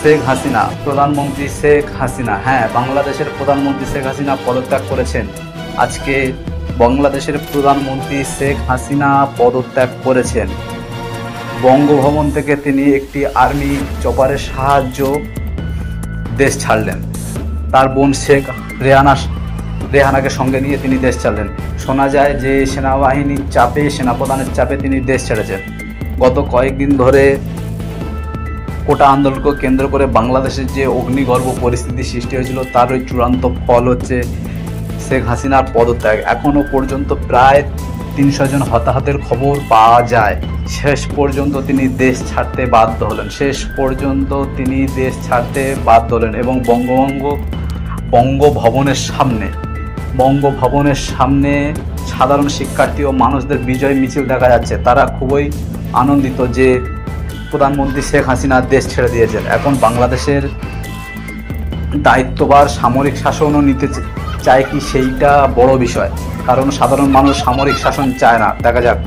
শেখ হাসিনা, প্রধানমন্ত্রী শেখ হাসিনা, হ্যাঁ, বাংলাদেশের প্রধানমন্ত্রী শেখ হাসিনা পদত্যাগ করেছেন। আজকে বাংলাদেশের প্রধানমন্ত্রী শেখ হাসিনা পদত্যাগ করেছেন। বঙ্গভবন থেকে তিনি একটি আর্মি চপারের সাহায্য দেশ ছাড়লেন। তার বোন শেখ রেহানাকে সঙ্গে নিয়ে তিনি দেশ ছাড়লেন। শোনা যায় যে সেনাবাহিনীর চাপে, সেনাপ্রধানের চাপে তিনি দেশ ছেড়েছেন। গত কয়েকদিন ধরে কোটা আন্দোলনকে কেন্দ্র করে বাংলাদেশের যে অগ্নিগর্ভ পরিস্থিতি সৃষ্টি হয়েছিল, তার ওই চূড়ান্ত ফল হচ্ছে শেখ হাসিনার পদত্যাগ। এখনও পর্যন্ত প্রায় 300 জন হতাহতের খবর পাওয়া যায়। শেষ পর্যন্ত তিনি দেশ ছাড়তে বাধ্য হলেন এবং বঙ্গভবনের সামনে সাধারণ শিক্ষার্থী ও মানুষদের বিজয় মিছিল দেখা যাচ্ছে। তারা খুবই আনন্দিত যে প্রধানমন্ত্রী শেখ হাসিনা দেশ ছেড়ে দিয়েছেন। এখন বাংলাদেশের দায়িত্বভার সামরিক শাসনও নিতে চায় কি, সেইটা বড় বিষয়, কারণ সাধারণ মানুষ সামরিক শাসন চায় না। দেখা যাক।